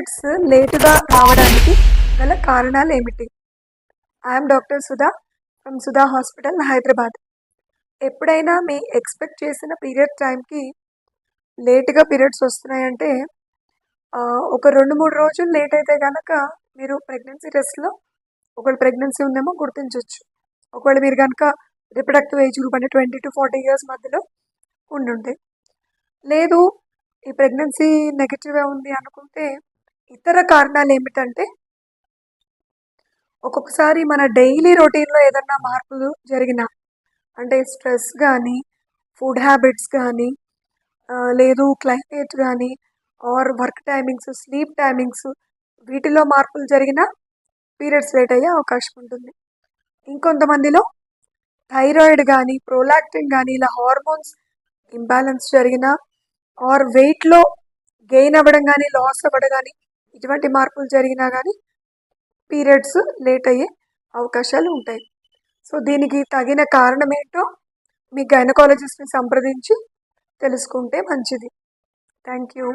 Periods లేటుగా రావడానికి గల కారణాలు ఏమిటి? I'm doctor Sudha from Sudha hospital, Hyderabad. ఎప్పుడైనా మీ ఎక్స్పెక్ట్ చేసిన పీరియడ్ టైంకి లేటుగా పీరియడ్స్ వస్తున్నాయంటే ఒక 2-3 రోజులు లేట్ అయితే కనుక మీరు ప్రెగ్నెన్సీ టెస్ట్లో ఒకవేళ ప్రెగ్నెన్సీ ఉందేమో గుర్తించవచ్చు. ఒకవేళ మీరు కనుక రిప్రొడక్టివ్ ఏజ్ గ్రూప్ అంటే 20 to 40 ఇయర్స్ మధ్యలో ఉండుంటే, లేదు ఈ ప్రెగ్నెన్సీ నెగిటివ్గా ఉంది అనుకుంటే ఇతర కారణాలు ఏమిటంటే, ఒక్కొక్కసారి మన డైలీ రొటీన్లో ఏదన్నా మార్పులు జరిగినా, అంటే స్ట్రెస్ కానీ, ఫుడ్ హ్యాబిట్స్ కానీ, లేదు క్లైమేట్ కానీ, or work timings, sleep timings, వీటిలో మార్పులు జరిగినా పీరియడ్స్ లేట్ అయ్యే అవకాశం ఉంటుంది. ఇంకొంతమందిలో థైరాయిడ్ కానీ, ప్రోలాక్టిన్ కానీ, ఇలా హార్మోన్స్ ఇంబ్యాలెన్స్ జరిగినా, ఆర్ వెయిట్లో గెయిన్ అవ్వడం కానీ, లాస్ అవ్వడం కానీ, ఇటువంటి మార్పులు జరిగినా కానీ పీరియడ్స్ లేట్ అయ్యే అవకాశాలు ఉంటాయి. సో దీనికి తగిన కారణం ఏంటో మీ గైనకాలజిస్ట్ని సంప్రదించి తెలుసుకుంటే మంచిది. Thank you.